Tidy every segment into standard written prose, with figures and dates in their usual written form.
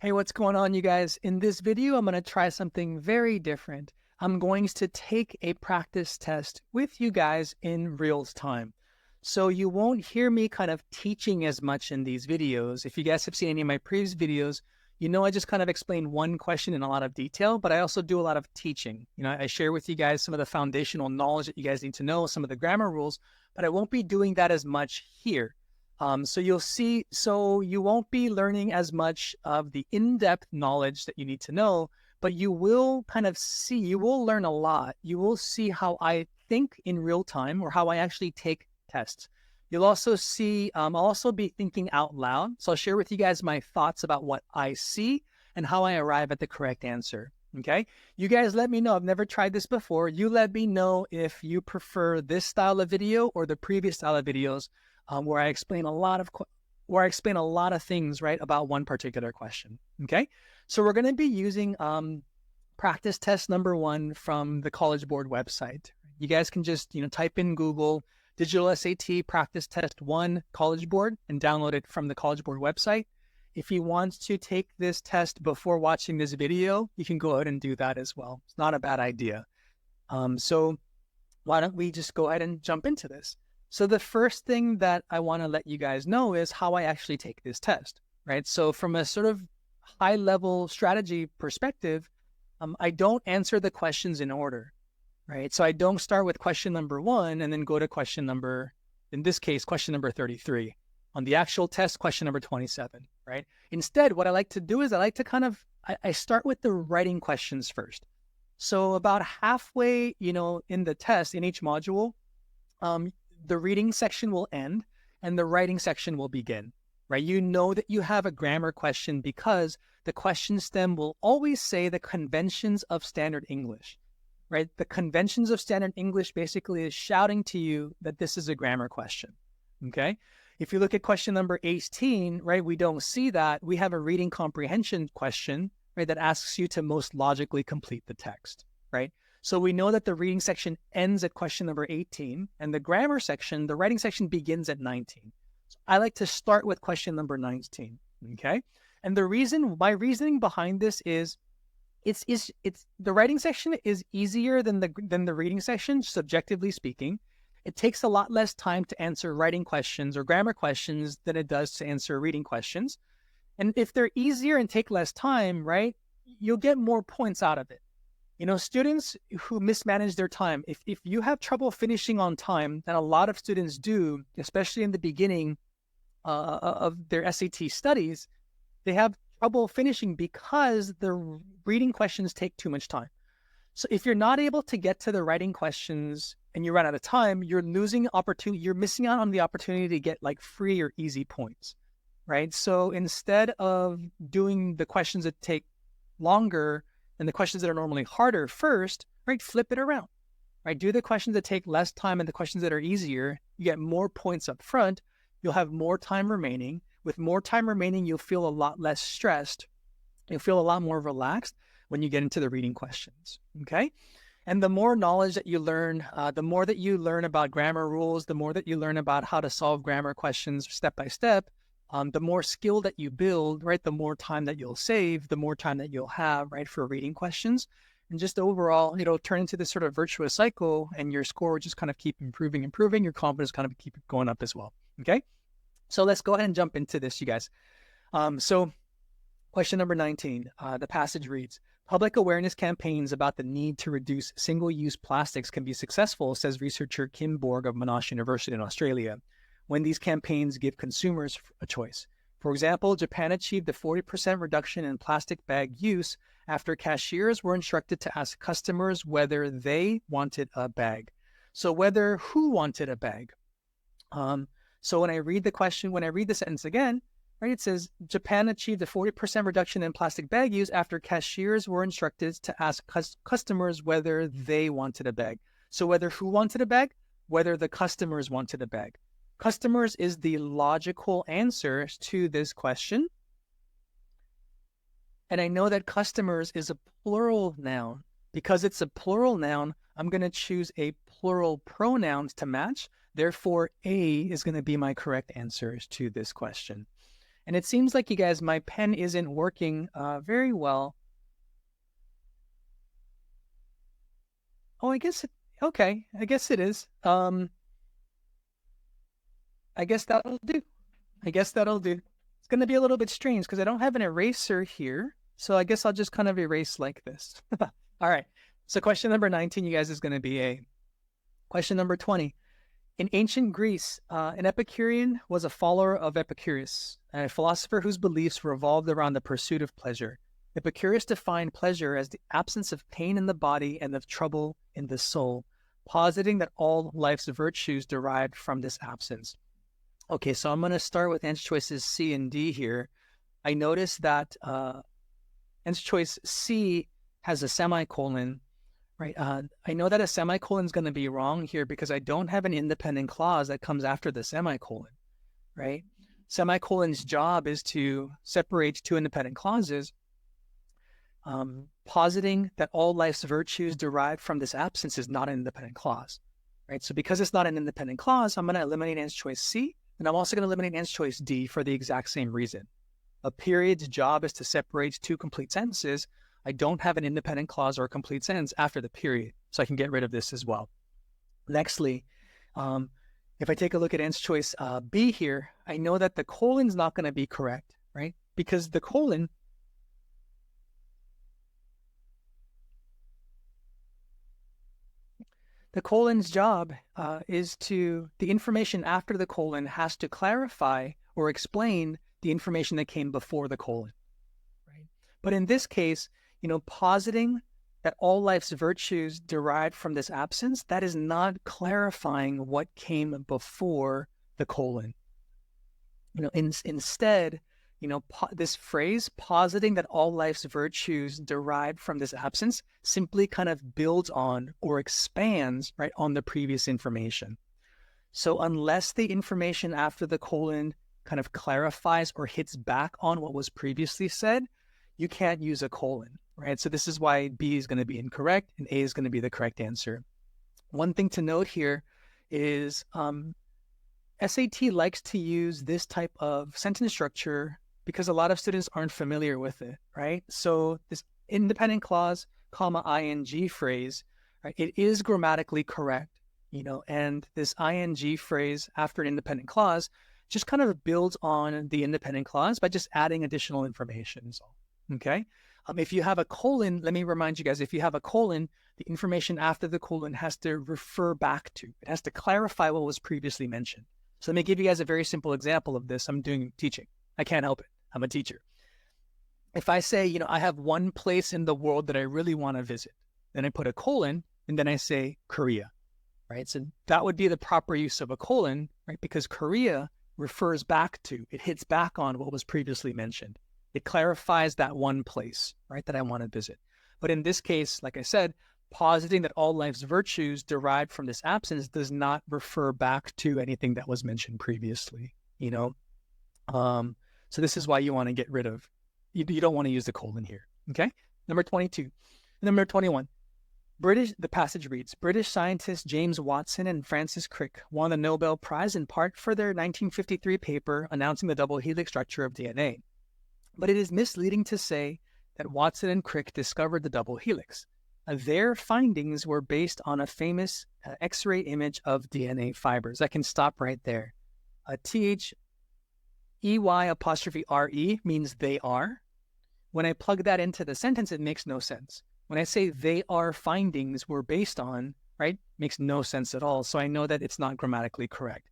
Hey, what's going on, you guys? In this video, I'm going to try something very different. I'm going to take a practice test with you guys in real time. So you won't hear me kind of teaching as much in these videos. If you guys have seen any of my previous videos, you know I just kind of explain one question in a lot of detail, but I also do a lot of teaching. I share with you guys some of the foundational knowledge that you guys need to know, some of the grammar rules, but I won't be doing that as much here. So you'll see, so you won't be learning as much of the in-depth knowledge that you need to know, but you will kind of see, you will learn a lot. You will see how I think in real time or how I actually take tests. You'll also see, I'll also be thinking out loud. So I'll share with you guys my thoughts about what I see and how I arrive at the correct answer. Okay. You guys let me know. I've never tried this before. You let me know if you prefer this style of video or the previous style of videos where I explain a lot of things, right, about one particular question. Okay, so we're going to be using practice test number 1 from the College Board website. You guys can just type in Google Digital SAT Practice Test 1 College Board and download it from the College Board website. If you want to take this test before watching this video, you can go ahead and do that as well. It's not a bad idea. So why don't we just go ahead and jump into this? So the first thing that I want to let you guys know is how I actually take this test, right? So from a sort of high level strategy perspective, I don't answer the questions in order, right? So I don't start with question number 1 and then go to question number, in this case, question number 33. On the actual test, question number 27, right? Instead, what I like to do is I start with the writing questions first. So about halfway, in the test, in each module, the reading section will end and the writing section will begin, right? You know that you have a grammar question because the question stem will always say the conventions of standard English, right? The conventions of standard English basically is shouting to you that this is a grammar question, okay? If you look at question number 18, right, we don't see that. We have a reading comprehension question, right, that asks you to most logically complete the text, right? So we know that the reading section ends at question number 18 and the grammar section, the writing section begins at 19. So I like to start with question number 19, okay? And my reasoning behind this is it's the writing section is easier than the reading section, subjectively speaking. It takes a lot less time to answer writing questions or grammar questions than it does to answer reading questions. And if they're easier and take less time, right, you'll get more points out of it. Students who mismanage their time, if you have trouble finishing on time, and a lot of students do, especially in the beginning of their SAT studies, they have trouble finishing because the reading questions take too much time. So if you're not able to get to the writing questions and you run out of time, you're missing out on the opportunity to get like free or easy points, right? So instead of doing the questions that take longer and the questions that are normally harder first, right, flip it around, right? Do the questions that take less time and the questions that are easier. You get more points up front. You'll have more time remaining. With more time remaining, you'll feel a lot less stressed. You'll feel a lot more relaxed when you get into the reading questions, okay? And the more knowledge that you learn, the more that you learn about grammar rules, the more that you learn about how to solve grammar questions step by step, the more skill that you build, right, the more time that you'll save, the more time that you'll have, right, for reading questions. And just overall, turn into this sort of virtuous cycle and your score will just kind of keep improving. Your confidence kind of keep going up as well, okay? So let's go ahead and jump into this, you guys. So question number 19, the passage reads, public awareness campaigns about the need to reduce single-use plastics can be successful, says researcher Kim Borg of Monash University in Australia, when these campaigns give consumers a choice. For example, Japan achieved a 40% reduction in plastic bag use after cashiers were instructed to ask customers whether they wanted a bag. So who wanted a bag? So when I read the sentence again, right, it says Japan achieved a 40% reduction in plastic bag use after cashiers were instructed to ask customers whether they wanted a bag. So who wanted a bag? Whether the customers wanted a bag. Customers is the logical answer to this question. And I know that customers is a plural noun. Because it's a plural noun, I'm going to choose a plural pronouns to match. Therefore, A is going to be my correct answer to this question. And it seems like you guys, my pen isn't working very well. Oh, okay. I guess it is. I guess that'll do. It's going to be a little bit strange because I don't have an eraser here. So I guess I'll just kind of erase like this. All right. So question number 19, you guys, is going to be A. Question number 20. In ancient Greece, an Epicurean was a follower of Epicurus, a philosopher whose beliefs revolved around the pursuit of pleasure. Epicurus defined pleasure as the absence of pain in the body and of trouble in the soul, positing that all life's virtues derived from this absence. Okay, so I'm going to start with answer choices C and D here. I noticed that answer choice C has a semicolon, right? I know that a semicolon is going to be wrong here because I don't have an independent clause that comes after the semicolon, right? Semicolon's job is to separate two independent clauses, positing that all life's virtues derived from this absence is not an independent clause, right? So because it's not an independent clause, I'm going to eliminate answer choice C, and I'm also going to eliminate answer choice D for the exact same reason. A period's job is to separate two complete sentences. I don't have an independent clause or a complete sentence after the period, so I can get rid of this as well. Nextly, if I take a look at answer choice B here, I know that the colon's not going to be correct, right? Because the colon's job is the information after the colon has to clarify or explain the information that came before the colon, right? But in this case, positing that all life's virtues derived from this absence, that is not clarifying what came before the colon. Instead, this phrase, positing that all life's virtues derived from this absence, simply kind of builds on or expands, right, on the previous information. So unless the information after the colon kind of clarifies or hits back on what was previously said, you can't use a colon, right? So this is why B is going to be incorrect and A is going to be the correct answer. One thing to note here is SAT likes to use this type of sentence structure because a lot of students aren't familiar with it, right? So this independent clause, comma, ing phrase, right? It is grammatically correct, and this ing phrase after an independent clause just kind of builds on the independent clause by just adding additional information. Okay. If you have a colon, let me remind you guys, if you have a colon, the information after the colon has to refer back to, it has to clarify what was previously mentioned. So let me give you guys a very simple example of this. I'm doing teaching. I can't help it. I'm a teacher. If I say, I have one place in the world that I really want to visit, then I put a colon and then I say Korea, right? So that would be the proper use of a colon, right? Because Korea refers back to, it hits back on what was previously mentioned. It clarifies that one place, right, that I want to visit. But in this case, like I said, positing that all life's virtues derived from this absence does not refer back to anything that was mentioned previously, So this is why you want to get rid of, you don't want to use the colon here, okay? Number 22. Number 21. The passage reads, British scientists James Watson and Francis Crick won the Nobel Prize in part for their 1953 paper announcing the double helix structure of DNA. But it is misleading to say that Watson and Crick discovered the double helix. Their findings were based on a famous X-ray image of DNA fibers. I can stop right there. THEY'(RE) means they are. When I plug that into the sentence, it makes no sense. When I say they are findings were based on, right, makes no sense at all. So I know that it's not grammatically correct.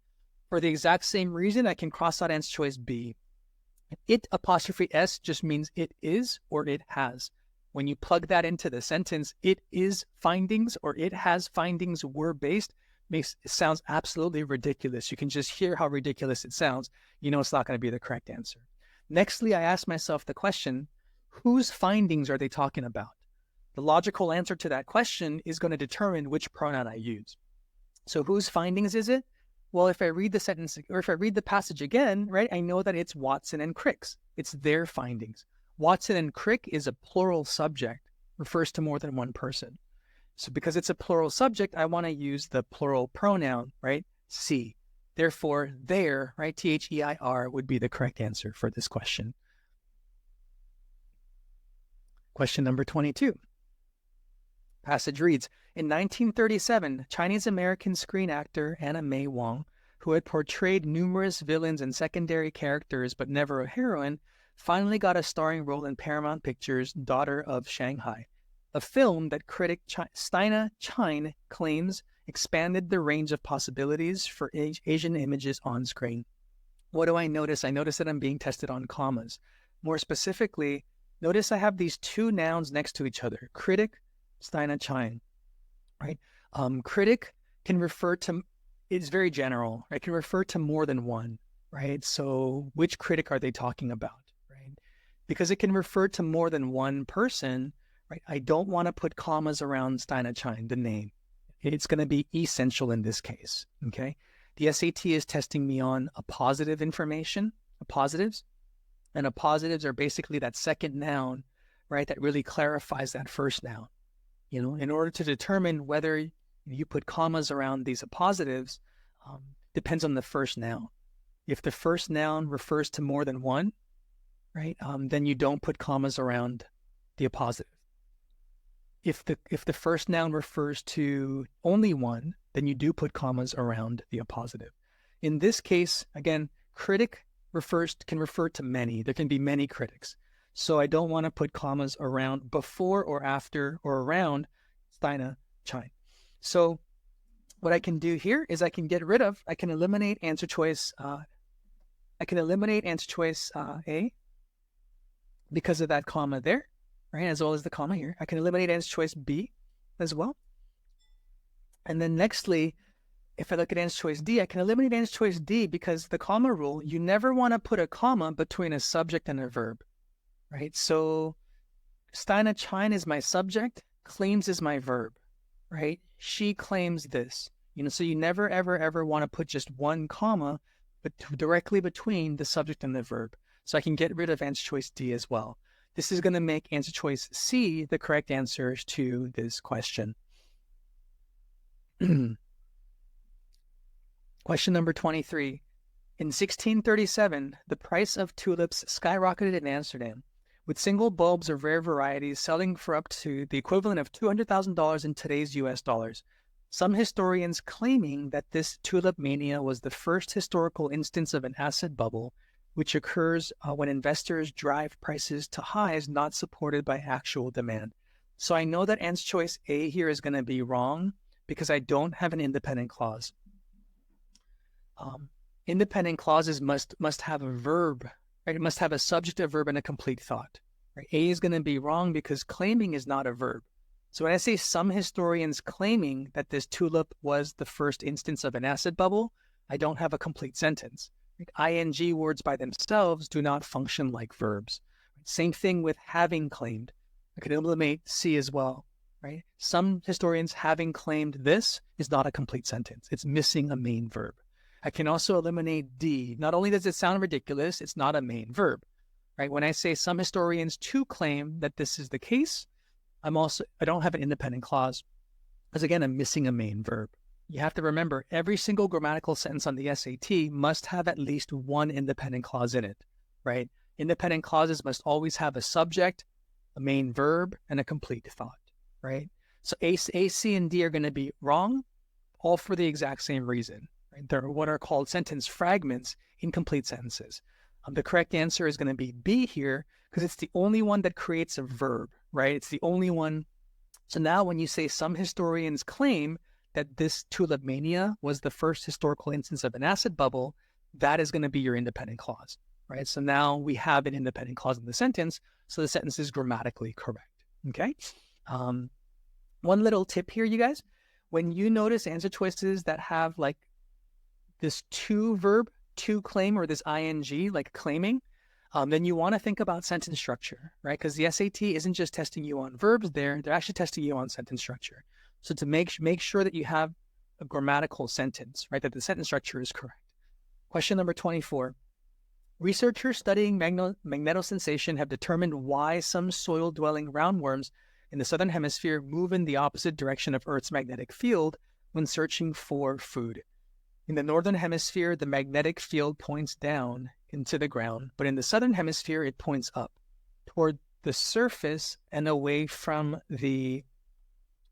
For the exact same reason, I can cross out answer choice B. It'(S) just means it is or it has. When you plug that into the sentence, it is findings or it has findings were based, it sounds absolutely ridiculous. You can just hear how ridiculous it sounds. It's not going to be the correct answer. Nextly, I ask myself the question, whose findings are they talking about? The logical answer to that question is going to determine which pronoun I use. So whose findings is it? Well, if I read the sentence or if I read the passage again, right, I know that it's Watson and Crick's. It's their findings. Watson and Crick is a plural subject, refers to more than one person. So because it's a plural subject, I want to use the plural pronoun, right? C. Therefore, there, right, T-H-E-I-R would be the correct answer for this question. Question number 22. Passage reads, in 1937, Chinese-American screen actor Anna May Wong, who had portrayed numerous villains and secondary characters but never a heroine, finally got a starring role in Paramount Pictures' Daughter of Shanghai, a film that critic Stina Chine claims expanded the range of possibilities for Asian images on screen. What do I notice? I notice that I'm being tested on commas. More specifically, notice I have these two nouns next to each other, critic, Stina Chine, right? Critic can refer to, it's very general, right? It can refer to more than one, right? So which critic are they talking about, right? Because it can refer to more than one person, right? I don't want to put commas around Stina Chine, the name. It's going to be essential in this case, okay? The SAT is testing me on a positive information, a positives, and a positives are basically that second noun, right? That really clarifies that first noun. You know, in order to determine whether you put commas around these appositives, depends on the first noun. If the first noun refers to more than one, right, then you don't put commas around the appositive. If the first noun refers to only one, then you do put commas around the appositive. In this case, again, critic can refer to many. There can be many critics. So I don't want to put commas around before or after or around Stina Chine. So what I can do here is I can eliminate answer choice. I can eliminate answer choice A because of that comma there, right? As well as the comma here. I can eliminate answer choice B as well. And then nextly, if I look at answer choice D, I can eliminate answer choice D because the comma rule, you never want to put a comma between a subject and a verb. Right, so Stina Chine is my subject, claims is my verb, right? She claims this, so you never, ever, ever want to put just one comma, but directly between the subject and the verb. So I can get rid of answer choice D as well. This is going to make answer choice C the correct answers to this question. Question number 23. In 1637, the price of tulips skyrocketed in Amsterdam, with single bulbs of rare varieties selling for up to the equivalent of $200,000 in today's US dollars. Some historians claiming that this tulip mania was the first historical instance of an asset bubble, which occurs when investors drive prices to highs not supported by actual demand. So I know that answer choice A here is going to be wrong because I don't have an independent clause. Independent clauses must have a verb, right? It must have a subject, a verb, and a complete thought. Right? A is going to be wrong because claiming is not a verb. So when I say some historians claiming that this tulip was the first instance of an asset bubble, I don't have a complete sentence. Right? ING words by themselves do not function like verbs. Same thing with having claimed. I could eliminate C as well. Right? Some historians having claimed this is not a complete sentence. It's missing a main verb. I can also eliminate D. Not only does it sound ridiculous, it's not a main verb, right? When I say some historians too claim that this is the case, I don't have an independent clause because again, I'm missing a main verb. You have to remember every single grammatical sentence on the SAT must have at least one independent clause in it, right? Independent clauses must always have a subject, a main verb, and a complete thought, right? So A, C, and D are going to be wrong, all for the exact same reason. They're what are called sentence fragments, incomplete sentences. The correct answer is going to be B here because it's the only one that creates a verb, right? It's the only one. So now when you say some historians claim that this tulip mania was the first historical instance of an asset bubble, that is going to be your independent clause, right? So now we have an independent clause in the sentence, so the sentence is grammatically correct, okay? One little tip here, you guys. When you notice answer choices that have like this to verb, to claim, or this ing, like claiming, then you want to think about sentence structure, right? Because the SAT isn't just testing you on verbs there, they're actually testing you on sentence structure. So to make sure that you have a grammatical sentence, right, that the sentence structure is correct. Question number 24. Researchers studying magnetosensation have determined why some soil-dwelling roundworms in the southern hemisphere move in the opposite direction of Earth's magnetic field when searching for food. In the northern hemisphere, the magnetic field points down into the ground, but in the southern hemisphere, it points up toward the surface and away from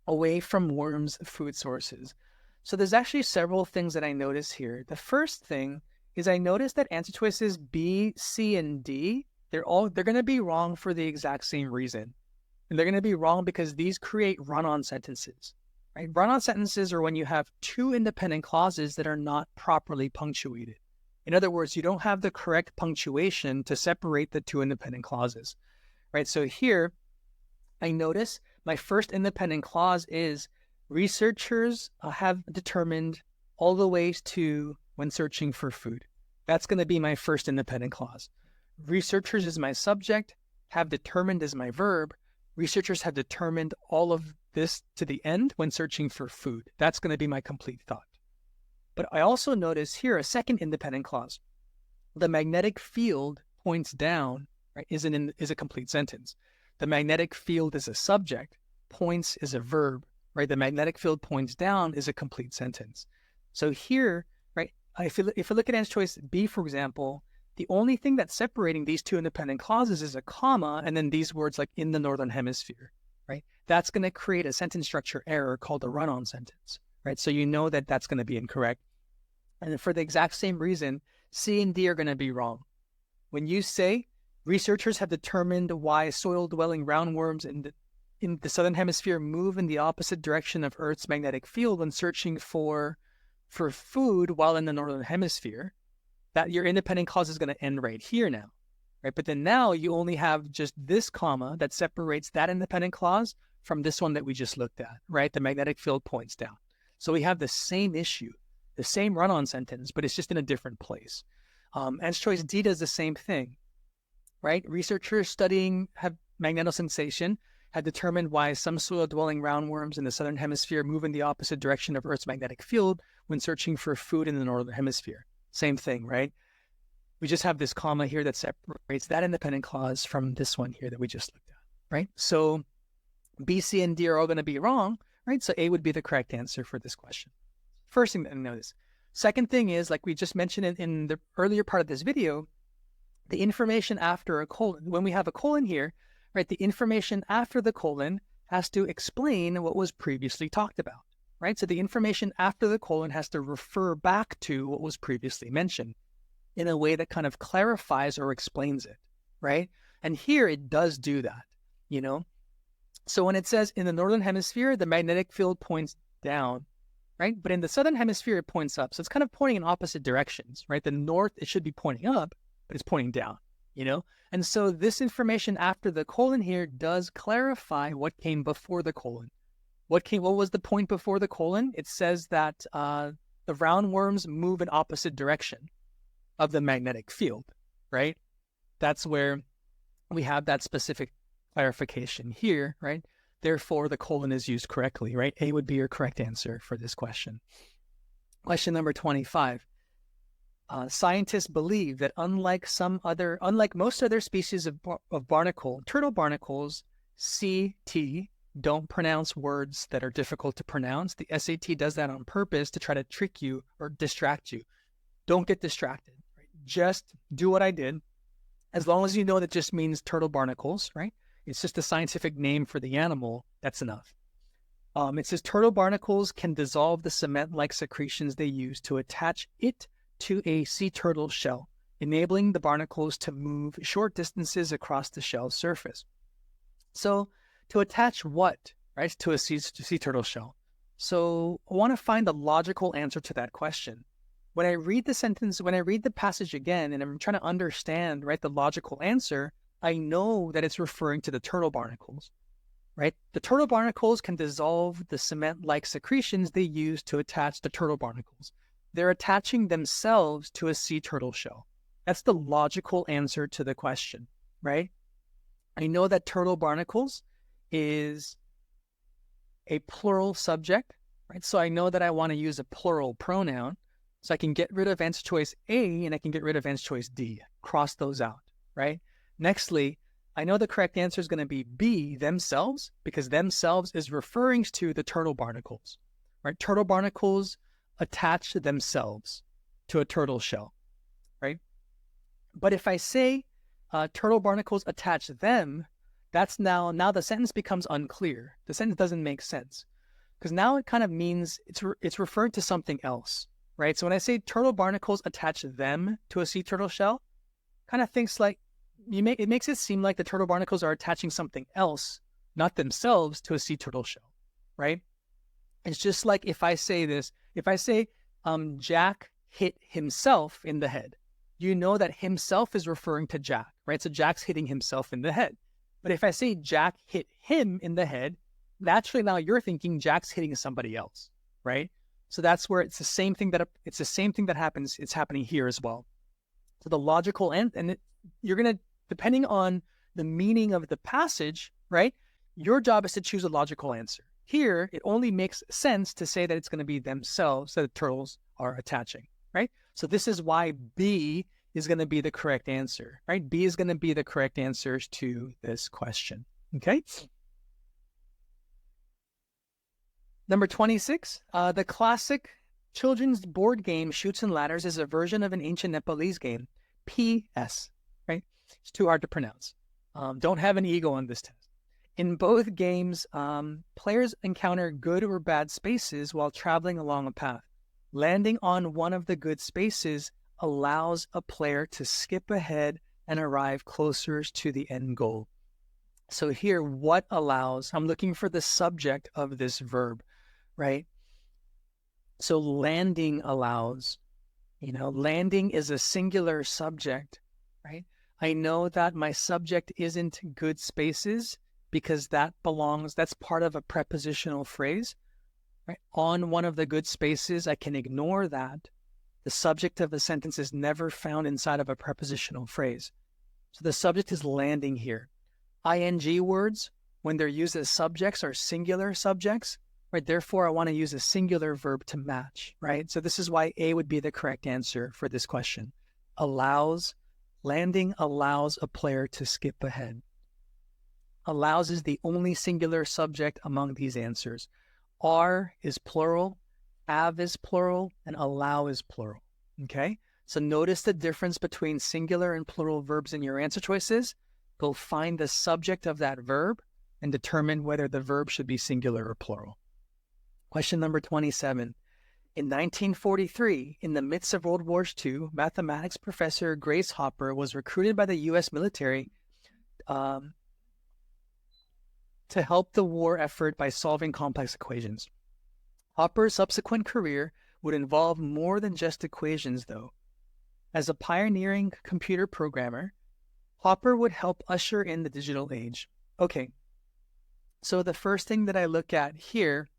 worms' food sources. So there's actually several things that I notice here. The first thing is I notice that answer choices B, C, and D, they're going to be wrong for the exact same reason. And they're going to be wrong because these create run-on sentences. Right? Run-on sentences are when you have two independent clauses that are not properly punctuated. In other words, you don't have the correct punctuation to separate the two independent clauses. Right? So here, I notice my first independent clause is researchers have determined all the ways to when searching for food. That's going to be my first independent clause. Researchers is my subject, have determined is my verb. Researchers have determined all of this to the end when searching for food. That's going to be my complete thought. But I also notice here a second independent clause. The magnetic field points down, right, is a complete sentence. The magnetic field is a subject, points is a verb, right? The magnetic field points down is a complete sentence. So here, right, if you look at answer choice B, for example, the only thing that's separating these two independent clauses is a comma and then these words like in the northern hemisphere, right? That's going to create a sentence structure error called a run-on sentence, right? So you know that that's going to be incorrect. And for the exact same reason, C and D are going to be wrong. When you say researchers have determined why soil-dwelling roundworms in the southern hemisphere move in the opposite direction of Earth's magnetic field when searching for food while in the northern hemisphere, that your independent clause is going to end right here now, right? But then now you only have just this comma that separates that independent clause from this one that we just looked at, right? The magnetic field points down. So we have the same issue, the same run-on sentence, but it's just in a different place. Answer choice D does the same thing, right? Researchers studying magnetosensation had determined why some soil-dwelling roundworms in the southern hemisphere move in the opposite direction of Earth's magnetic field when searching for food in the northern hemisphere. Same thing, right? We just have this comma here that separates that independent clause from this one here that we just looked at, right? So B, C, and D are all going to be wrong, right? So A would be the correct answer for this question. First thing to notice. Second thing is, like we just mentioned in the earlier part of this video, the information after a colon, when we have a colon here, right, the information after the colon has to explain what was previously talked about, right? So the information after the colon has to refer back to what was previously mentioned in a way that kind of clarifies or explains it, right? And here it does do that, you know? So when it says in the northern hemisphere, the magnetic field points down, right? But in the southern hemisphere, it points up. So it's kind of pointing in opposite directions, right? The north, it should be pointing up, but it's pointing down, you know? And so this information after the colon here does clarify what came before the colon. What was the point before the colon? It says that the roundworms move in opposite direction of the magnetic field, right? That's where we have that specific clarification here, right? Therefore, the colon is used correctly, right? A would be your correct answer for this question. Question number 25. Scientists believe that unlike most other species of barnacle, turtle barnacles, CT, don't pronounce words that are difficult to pronounce. The SAT does that on purpose to try to trick you or distract you. Don't get distracted. Right? Just do what I did. As long as you know that just means turtle barnacles, right? It's just a scientific name for the animal. That's enough. It says turtle barnacles can dissolve the cement-like secretions they use to attach it to a sea turtle shell, enabling the barnacles to move short distances across the shell's surface. So to attach what, right, to a sea turtle shell? So I want to find the logical answer to that question. When I read the passage again, and I'm trying to understand, right, the logical answer, I know that it's referring to the turtle barnacles, right? The turtle barnacles can dissolve the cement-like secretions they use to attach the turtle barnacles. They're attaching themselves to a sea turtle shell. That's the logical answer to the question, right? I know that turtle barnacles is a plural subject, right? So I know that I want to use a plural pronoun. So I can get rid of answer choice A and I can get rid of answer choice D. Cross those out, right? Nextly, I know the correct answer is going to be B, themselves, because themselves is referring to the turtle barnacles, right? Turtle barnacles attach themselves to a turtle shell, right? But if I say turtle barnacles attach them, that's now the sentence becomes unclear. The sentence doesn't make sense because now it kind of means it's referring to something else, right? So when I say turtle barnacles attach them to a sea turtle shell, kind of thinks like it makes it seem like the turtle barnacles are attaching something else, not themselves, to a sea turtle shell, right? It's just like if I say Jack hit himself in the head, you know that himself is referring to Jack, right? So Jack's hitting himself in the head. But if I say Jack hit him in the head, naturally now you're thinking Jack's hitting somebody else, right? So that's where it's the same thing that happens. It's happening here as well. So the logical you're going to, depending on the meaning of the passage, right? Your job is to choose a logical answer. Here, it only makes sense to say that it's going to be themselves that the turtles are attaching, right? So this is why B is going to be the correct answer, right? B is going to be the correct answers to this question, okay? Number 26, the classic children's board game Chutes and Ladders is a version of an ancient Nepalese game, PS, right? It's too hard to pronounce. Don't have an ego on this test. In both games, players encounter good or bad spaces while traveling along a path. Landing on one of the good spaces allows a player to skip ahead and arrive closer to the end goal. So here, what allows? I'm looking for the subject of this verb, right? So landing allows, landing is a singular subject, right? I know that my subject isn't good spaces because that's part of a prepositional phrase, right? On one of the good spaces, I can ignore that. The subject of the sentence is never found inside of a prepositional phrase. So the subject is landing here. ING words, when they're used as subjects, are singular subjects, right? Therefore, I want to use a singular verb to match, right? So this is why A would be the correct answer for this question. Landing allows a player to skip ahead. Allows is the only singular subject among these answers. Are is plural, have is plural, and allow is plural, okay? So notice the difference between singular and plural verbs in your answer choices. Go find the subject of that verb and determine whether the verb should be singular or plural. Question number 27. In 1943, in the midst of World War II, mathematics professor Grace Hopper was recruited by the U.S. military to help the war effort by solving complex equations. Hopper's subsequent career would involve more than just equations, though. As a pioneering computer programmer, Hopper would help usher in the digital age. Okay, so the first thing that I look at here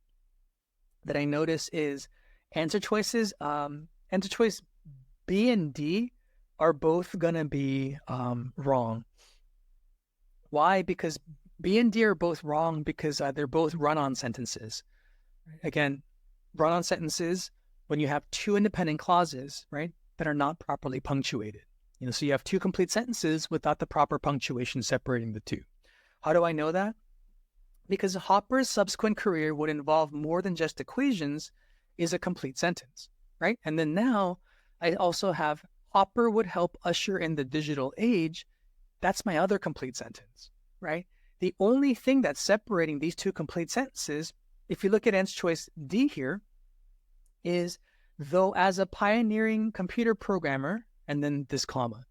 that I notice is answer choices. Answer choice B and D are both going to be wrong. Why? Because B and D are both wrong because they're both run-on sentences. Again, run-on sentences when you have two independent clauses, right, that are not properly punctuated. So you have two complete sentences without the proper punctuation separating the two. How do I know that? Because Hopper's subsequent career would involve more than just equations is a complete sentence, right? And then now I also have Hopper would help usher in the digital age. That's my other complete sentence, right? The only thing that's separating these two complete sentences, if you look at answer choice D here, is though as a pioneering computer programmer, and then this comma.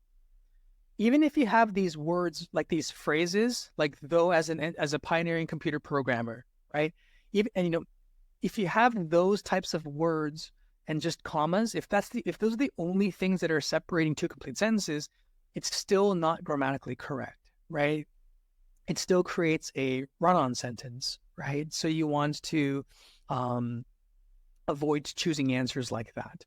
Even if you have these words, like these phrases, like though as a pioneering computer programmer, right? If you have those types of words and just commas, if those are the only things that are separating two complete sentences, it's still not grammatically correct, right? It still creates a run-on sentence, right? So you want to avoid choosing answers like that.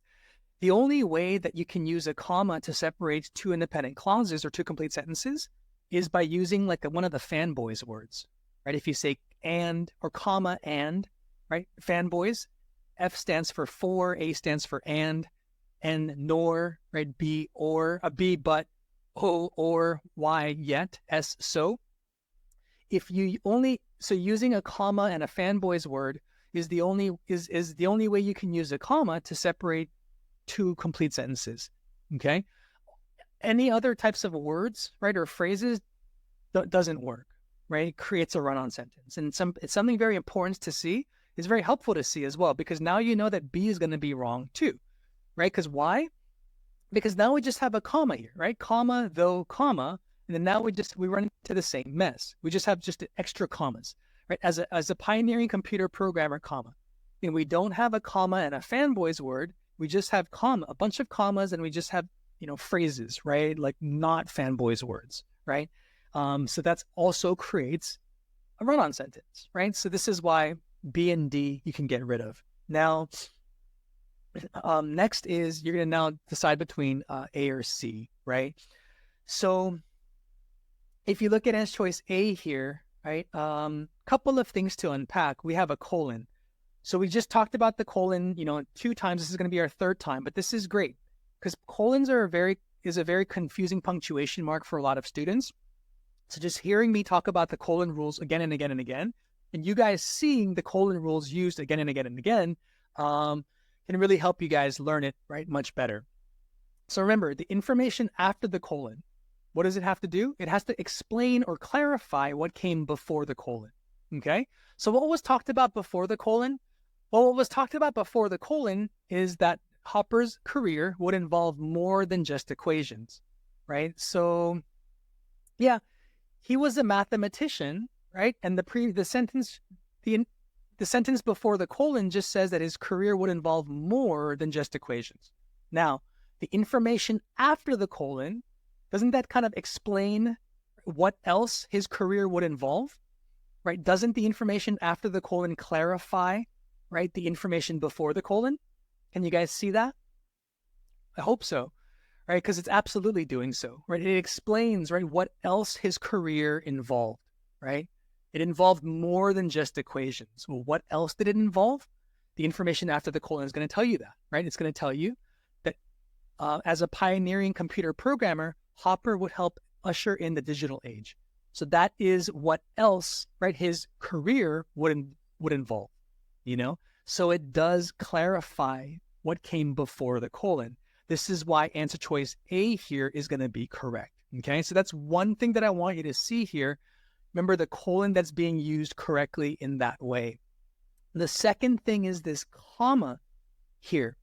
The only way that you can use a comma to separate two independent clauses or two complete sentences is by using like one of the fanboys words, right? If you say and or comma and, right? Fanboys, F stands for, A stands for and nor, right? B or, a B but, O or, Y yet, S so. So using a comma and a fanboys word is the only way you can use a comma to separate two complete sentences. Okay. Any other types of words, right, or phrases doesn't work, right? It creates a run-on sentence. And it's something very important to see. It's very helpful to see as well, because now you know that B is going to be wrong too, right? Because why? Because now we just have a comma here, right? Comma, though, comma, and then now we run into the same mess. We just have just extra commas, right? As a pioneering computer programmer, comma. And we don't have a comma and a fanboys word. We just have a bunch of commas, and we just have, phrases, right? Like not fanboys words, right? So that's also creates a run-on sentence, right? So this is why B and D you can get rid of. Now, next is you're going to now decide between A or C, right? So if you look at answer choice A here, right, couple of things to unpack. We have a colon. So we just talked about the colon, 2 times. This is going to be our 3rd time, but this is great because colons is a very confusing punctuation mark for a lot of students. So just hearing me talk about the colon rules again and again and again, and you guys seeing the colon rules used again and again and again, can really help you guys learn it, right, much better. So remember, the information after the colon, what does it have to do? It has to explain or clarify what came before the colon, okay? So what was talked about before the colon? Well, what was talked about before the colon is that Hopper's career would involve more than just equations, right? So, yeah, he was a mathematician, right? And the sentence before the colon just says that his career would involve more than just equations. Now, the information after the colon, doesn't that kind of explain what else his career would involve, right? Doesn't the information after the colon clarify, right, the information before the colon? Can you guys see that? I hope so, right? Because it's absolutely doing so, right? It explains, right, what else his career involved, right? It involved more than just equations. Well, what else did it involve? The information after the colon is going to tell you that, right? It's going to tell you that as a pioneering computer programmer, Hopper would help usher in the digital age. So that is what else, right, his career would involve, So it does clarify what came before the colon. This is why answer choice A here is going to be correct, okay? So that's one thing that I want you to see here. Remember the colon that's being used correctly in that way. The second thing is this comma here,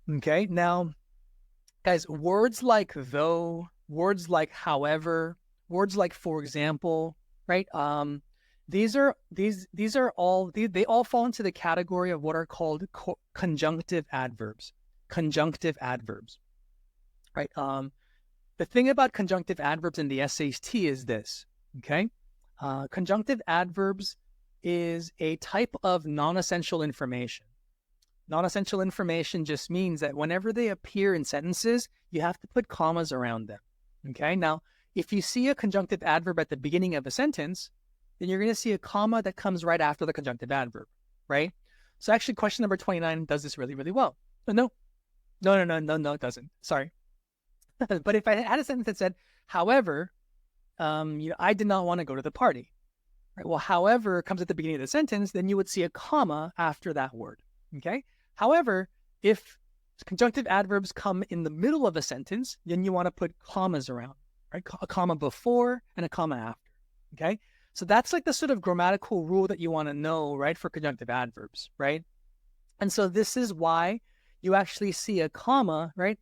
okay? Now, guys, words like though, words like however, words like for example, right? These are all they all fall into the category of what are called conjunctive adverbs. Conjunctive adverbs, right? The thing about conjunctive adverbs in the SAT is this, okay? Conjunctive adverbs is a type of non-essential information. Non-essential information just means that whenever they appear in sentences, you have to put commas around them, okay? Now, if you see a conjunctive adverb at the beginning of a sentence, then you're going to see a comma that comes right after the conjunctive adverb, right? So actually, question number 29 does this really, really well. No, it doesn't. Sorry. But if I had a sentence that said, however, I did not want to go to the party, right? Well, however comes at the beginning of the sentence, then you would see a comma after that word, okay? However, if conjunctive adverbs come in the middle of a sentence, then you want to put commas around, right? A comma before and a comma after, okay? So that's like the sort of grammatical rule that you want to know, right, for conjunctive adverbs, right? And so this is why you actually see a comma, right,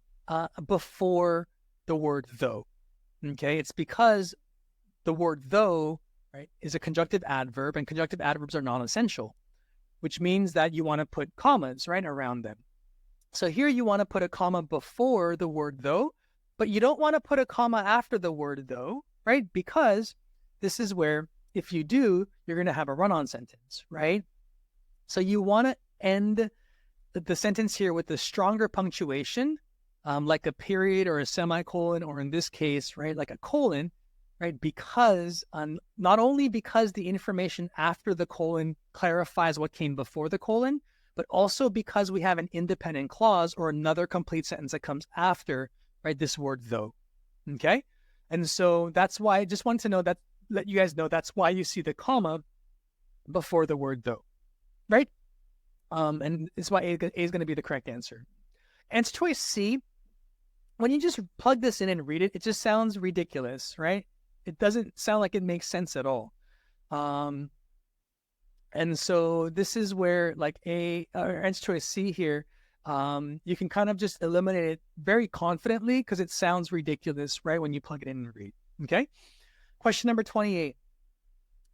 before the word though, okay? It's because the word though, right, is a conjunctive adverb, and conjunctive adverbs are non-essential, which means that you want to put commas, right, around them. So here you want to put a comma before the word though, but you don't want to put a comma after the word though, right? Because this is where, if you do, you're going to have a run-on sentence, right? So you want to end the sentence here with a stronger punctuation, like a period or a semicolon, or in this case, right, like a colon, right? Because not only because the information after the colon clarifies what came before the colon, but also because we have an independent clause or another complete sentence that comes after, right, this word though, okay? And so that's why I just wanted to know that, let you guys know that's why you see the comma before the word though, right? And it's why A is going to be the correct answer. Answer choice C, when you just plug this in and read it, it just sounds ridiculous, right? It doesn't sound like it makes sense at all. And so this is where like answer choice C here, you can kind of just eliminate it very confidently because it sounds ridiculous, right, when you plug it in and read. Okay. Question number 28.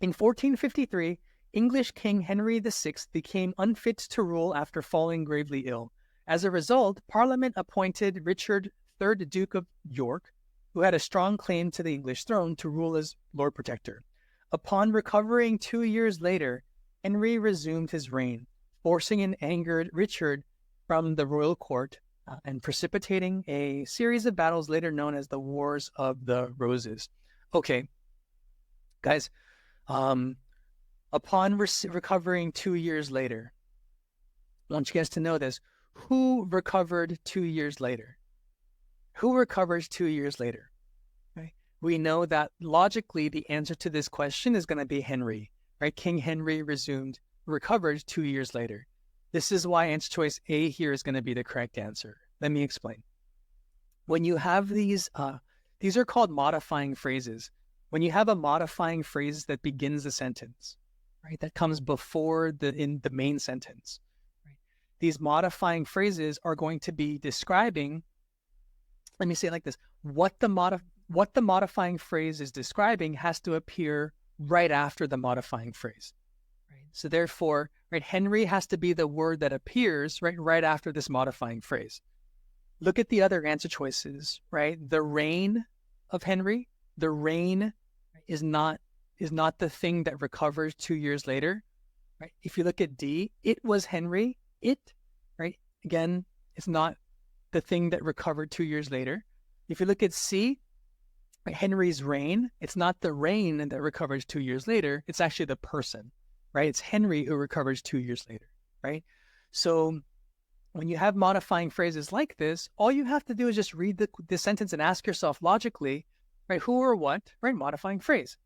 In 1453, English King Henry VI became unfit to rule after falling gravely ill. As a result, Parliament appointed Richard, 3rd Duke of York, who had a strong claim to the English throne, to rule as Lord Protector. Upon recovering 2 years later, Henry resumed his reign, forcing an angered Richard from the royal court and precipitating a series of battles later known as the Wars of the Roses. Okay, guys, upon recovering 2 years later, I want you guys to know this. Who recovered 2 years later? Who recovers 2 years later? Okay. We know that logically the answer to this question is going to be Henry, right? King Henry recovered 2 years later. This is why answer choice A here is going to be the correct answer. Let me explain. When you have these are called modifying phrases. When you have a modifying phrase that begins the sentence, right, that comes before in the main sentence, right? These modifying phrases are going to be describing, let me say it like this, what the modifying phrase is describing has to appear right after the modifying phrase. Right? So therefore, right, Henry has to be the word that appears right after this modifying phrase. Look at the other answer choices, right? The reign of Henry, the reign is not the thing that recovers 2 years later, right? If you look at D, it was Henry, right? Again, it's not the thing that recovered 2 years later. If you look at C, right, Henry's reign, it's not the reign that recovers 2 years later, it's actually the person, right? It's Henry who recovers 2 years later, right? So when you have modifying phrases like this, all you have to do is just read the sentence and ask yourself logically, right, who or what, right, modifying phrase,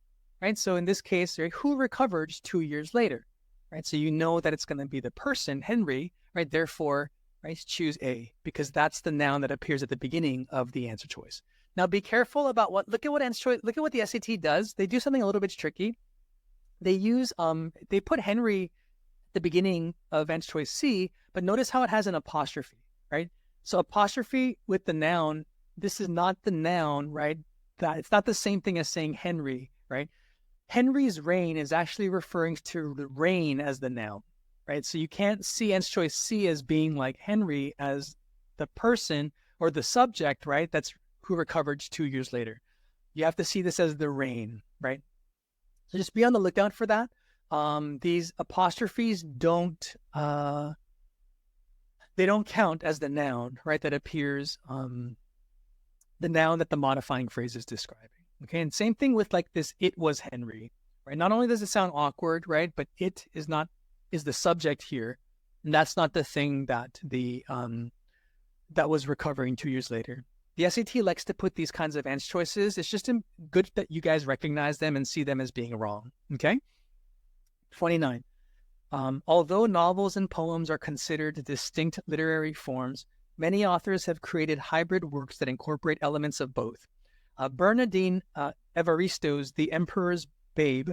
right? So in this case, right, who recovered 2 years later, right? So you know that it's going to be the person, Henry, right? Therefore, right, choose A, because that's the noun that appears at the beginning of the answer choice. Now be careful about look at what the SAT does. They do something a little bit tricky. They use, they put Henry at the beginning of answer choice C, but notice how it has an apostrophe, right? So apostrophe with the noun, this is not the noun, right? That it's not the same thing as saying Henry, right? Henry's reign is actually referring to the reign as the noun, right? So you can't see answer choice C as being like Henry as the person or the subject, right? That's who recovered 2 years later. You have to see this as the reign, right? So just be on the lookout for that. These apostrophes don't count as the noun, right? That appears, the noun that the modifying phrase is describing. Okay, and same thing with like this, it was Henry, right? Not only does it sound awkward, right? But it is the subject here. And that's not the thing that that was recovering 2 years later. The SAT likes to put these kinds of answer choices. It's just good that you guys recognize them and see them as being wrong. Okay. 29. Although novels and poems are considered distinct literary forms, many authors have created hybrid works that incorporate elements of both. Bernardine Evaristo's The Emperor's Babe,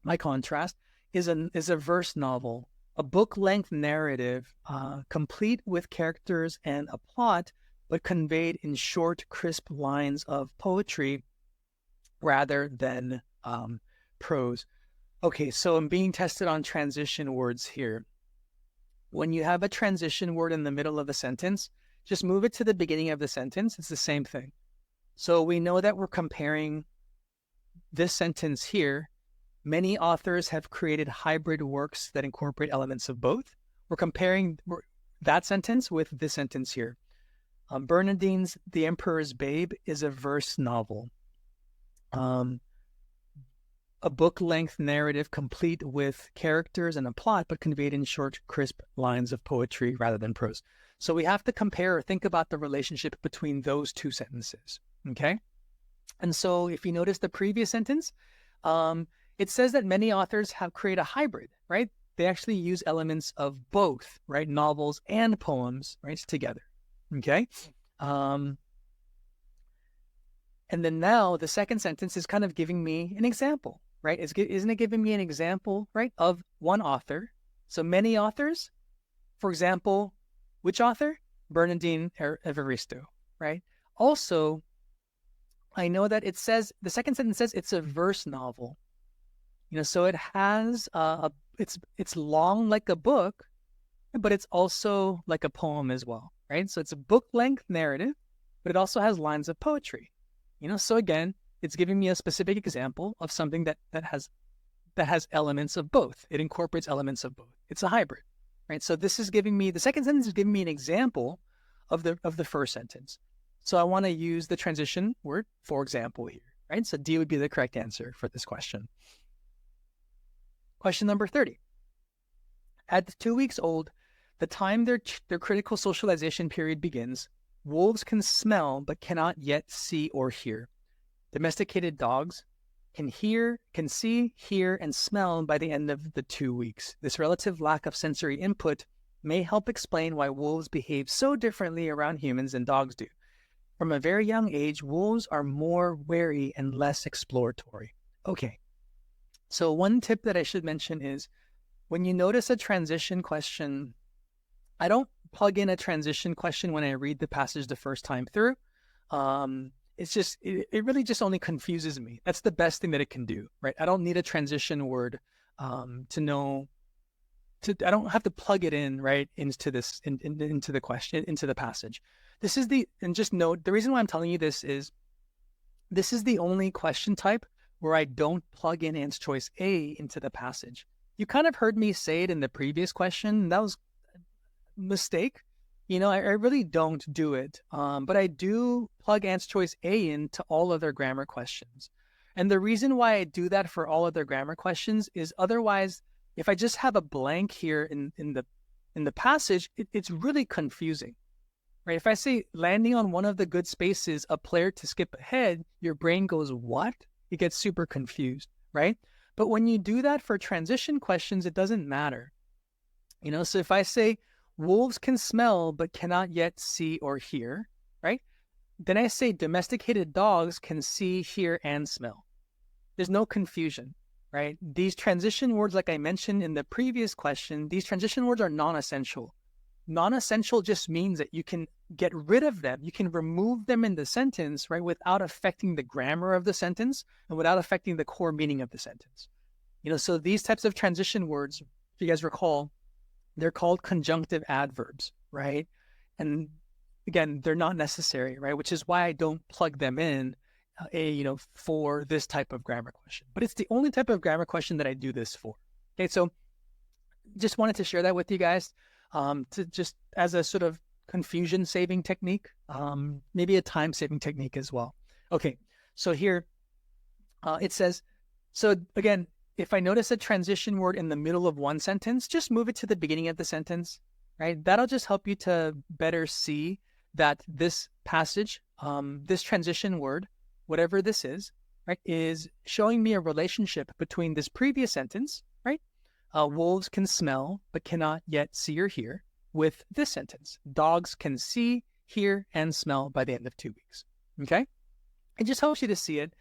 by contrast, is a verse novel, a book-length narrative, complete with characters and a plot, but conveyed in short, crisp lines of poetry rather than prose. Okay, so I'm being tested on transition words here. When you have a transition word in the middle of a sentence, just move it to the beginning of the sentence. It's the same thing. So we know that we're comparing this sentence here. Many authors have created hybrid works that incorporate elements of both. We're comparing that sentence with this sentence here. Bernardine's The Emperor's Babe is a verse novel. A book-length narrative complete with characters and a plot, but conveyed in short, crisp lines of poetry rather than prose. So we have to compare or think about the relationship between those two sentences, okay? And so if you notice the previous sentence, it says that many authors have created a hybrid, right? they actually use elements of both, right? Novels and poems, right? Together. Okay. And then now the second sentence is kind of giving me an example, right? Isn't it giving me an example, right, of one author? So many authors, for example, which author? Bernardine Evaristo, right? Also, I know that it says, the second sentence says it's a verse novel. So it has, it's long like a book, but it's also like a poem as well, right? So it's a book-length narrative, but it also has lines of poetry. So again, it's giving me a specific example of something that has elements of both. It incorporates elements of both. It's a hybrid, right? So this is giving me, the second sentence is giving me an example of the first sentence. So I want to use the transition word, for example, here, right? So D would be the correct answer for this question. Question number 30. At 2 weeks old, the time their critical socialization period begins, wolves can smell but cannot yet see or hear. Domesticated dogs can see, hear, and smell by the end of the 2 weeks. This relative lack of sensory input may help explain why wolves behave so differently around humans than dogs do. From a very young age, wolves are more wary and less exploratory. Okay, so one tip that I should mention is when you notice a transition question, I don't plug in a transition question when I read the passage the first time through. It's just, it really just only confuses me. That's the best thing that it can do, right? I don't need a transition word to know, I don't have to plug it in, right, into this, into the question, into the passage. And just note, the reason why I'm telling you this is the only question type where I don't plug in answer choice A into the passage. You kind of heard me say it in the previous question. That was a mistake. I really don't do it. But I do plug answer choice A into all other grammar questions. And the reason why I do that for all other grammar questions is otherwise, if I just have a blank here in the passage, it's really confusing. Right? If I say landing on one of the good spaces, a player to skip ahead, your brain goes, what? It gets super confused, right? But when you do that for transition questions, it doesn't matter. So if I say wolves can smell but cannot yet see or hear, right? Then I say domesticated dogs can see, hear, and smell. There's no confusion, right? These transition words, like I mentioned in the previous question, these transition words are non-essential. Non-essential just means that you can get rid of them. You can remove them in the sentence, right, without affecting the grammar of the sentence and without affecting the core meaning of the sentence. So these types of transition words, if you guys recall, they're called conjunctive adverbs, right? And again, they're not necessary, right? Which is why I don't plug them in, for this type of grammar question. But it's the only type of grammar question that I do this for. Okay, so just wanted to share that with you guys. To just as a sort of confusion saving technique, maybe a time saving technique as well. Okay, so here it says, so again, if I notice a transition word in the middle of one sentence, just move it to the beginning of the sentence, right? That'll just help you to better see that this passage, this transition word, whatever this is, right, is showing me a relationship between this previous sentence, right? Wolves can smell, but cannot yet see or hear, with this sentence. Dogs can see, hear, and smell by the end of 2 weeks. Okay? It just helps you to see it.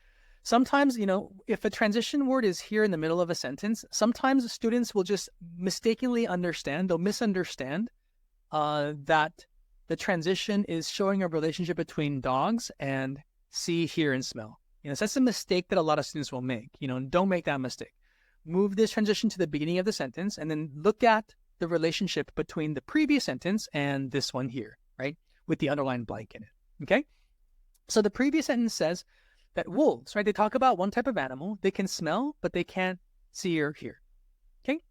Sometimes, if a transition word is here in the middle of a sentence, sometimes students will just mistakenly they'll misunderstand that the transition is showing a relationship between dogs and see, hear, and smell. So that's a mistake that a lot of students will make. Don't make that mistake. Move this transition to the beginning of the sentence and then look at the relationship between the previous sentence and this one here, right? With the underlined blank in it, okay? So the previous sentence says that wolves, right? They talk about one type of animal. They can smell, but they can't see or hear, okay?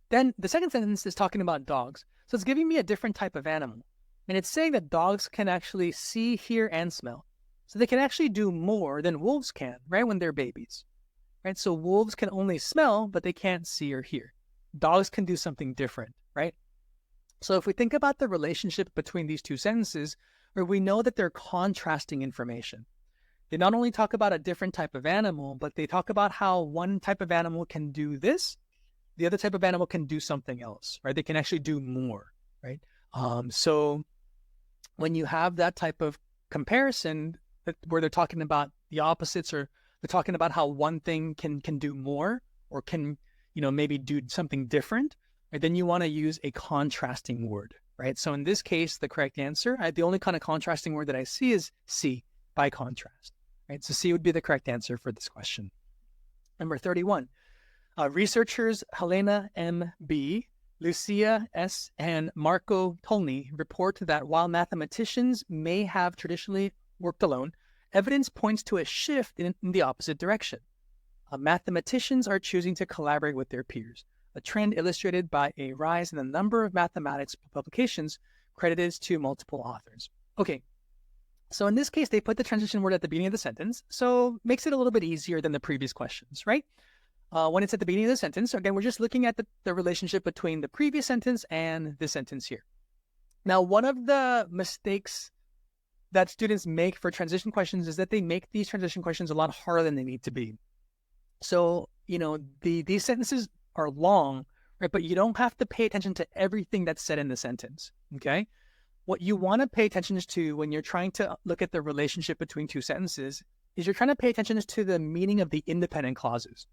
Then the second sentence is talking about dogs. So it's giving me a different type of animal. And it's saying that dogs can actually see, hear, and smell. So they can actually do more than wolves can, right? When they're babies. Right? So wolves can only smell, but they can't see or hear. Dogs can do something different, right? So if we think about the relationship between these two sentences, where we know that they're contrasting information. They not only talk about a different type of animal, but they talk about how one type of animal can do this, the other type of animal can do something else, right? They can actually do more, right? So when you have that type of comparison where they're talking about the opposites, or they're talking about how one thing can do more, or can, maybe do something different, right? Then you want to use a contrasting word, right? So in this case, the correct answer, the only kind of contrasting word that I see is C, by contrast, right? So C would be the correct answer for this question. Number 31, researchers Helena M.B., Lucia S., and Marco Tolni report that while mathematicians may have traditionally worked alone, evidence points to a shift in the opposite direction. Mathematicians are choosing to collaborate with their peers, a trend illustrated by a rise in the number of mathematics publications credited to multiple authors. Okay, so in this case, they put the transition word at the beginning of the sentence, so makes it a little bit easier than the previous questions, right? When it's at the beginning of the sentence, again, we're just looking at the relationship between the previous sentence and this sentence here. Now, one of the mistakes that students make for transition questions is that they make these transition questions a lot harder than they need to be. So, these sentences are long, right? But you don't have to pay attention to everything that's said in the sentence, okay? What you want to pay attention to when you're trying to look at the relationship between two sentences is you're trying to pay attention to the meaning of the independent clauses,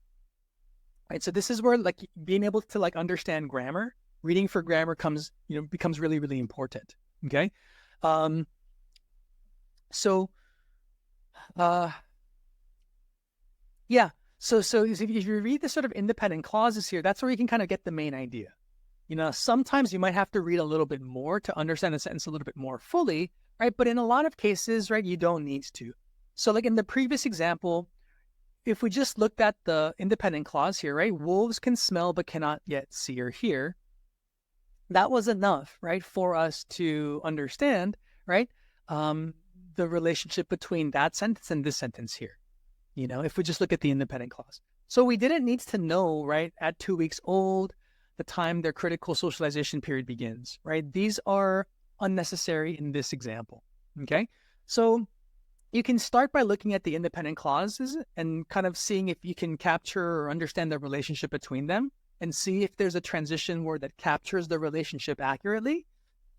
right? So this is where being able to understand grammar, reading for grammar becomes really, really important, okay? Yeah. So if you read the sort of independent clauses here, that's where you can kind of get the main idea. Sometimes you might have to read a little bit more to understand the sentence a little bit more fully, right? But in a lot of cases, right, you don't need to. So in the previous example, if we just looked at the independent clause here, right? Wolves can smell but cannot yet see or hear. That was enough, right, for us to understand, right, the relationship between that sentence and this sentence here. If we just look at the independent clause. So we didn't need to know, right, at 2 weeks old, the time their critical socialization period begins, right? These are unnecessary in this example, okay? So you can start by looking at the independent clauses and kind of seeing if you can capture or understand the relationship between them, and see if there's a transition word that captures the relationship accurately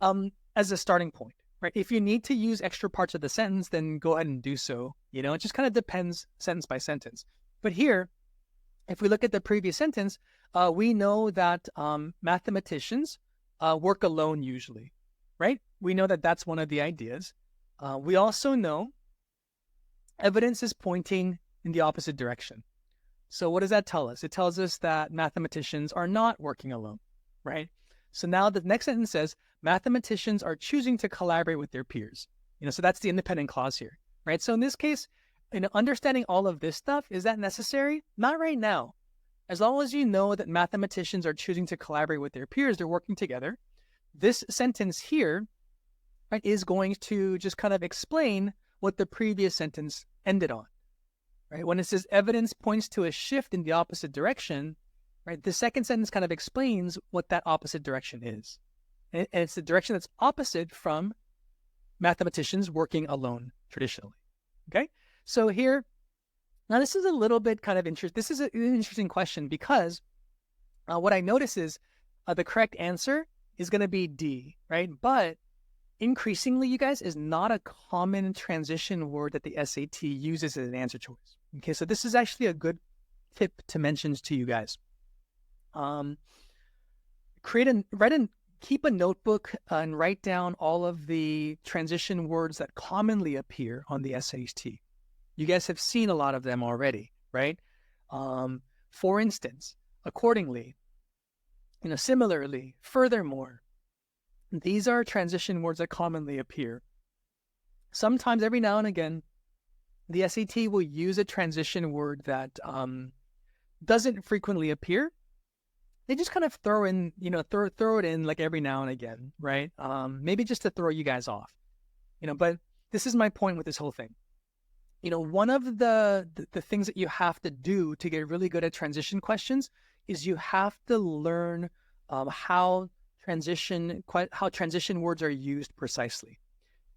as a starting point. Right. If you need to use extra parts of the sentence, then go ahead and do so. It just kind of depends sentence by sentence. But here, if we look at the previous sentence, we know that mathematicians work alone usually, right? We know that that's one of the ideas. We also know evidence is pointing in the opposite direction. So what does that tell us? It tells us that mathematicians are not working alone, right? So now the next sentence says, mathematicians are choosing to collaborate with their peers. So that's the independent clause here, right? So in this case, understanding all of this stuff, is that necessary? Not right now. As long as you know that mathematicians are choosing to collaborate with their peers, they're working together, this sentence here, right, is going to just kind of explain what the previous sentence ended on, right? When it says evidence points to a shift in the opposite direction, right, the second sentence kind of explains what that opposite direction is. And it's the direction that's opposite from mathematicians working alone traditionally. Okay, so here, now this is a little bit kind of interesting. This is an interesting question because what I notice is the correct answer is going to be D, right? But increasingly, you guys, is not a common transition word that the SAT uses as an answer choice. Okay, so this is actually a good tip to mention to you guys. Keep a notebook and write down all of the transition words that commonly appear on the SAT. You guys have seen a lot of them already, right? For instance, accordingly, similarly, furthermore, these are transition words that commonly appear. Sometimes, every now and again, the SAT will use a transition word that doesn't frequently appear. They just kind of throw in, throw it in every now and again, right? Maybe just to throw you guys off, but this is my point with this whole thing. One of the things that you have to do to get really good at transition questions is you have to learn how transition words are used precisely.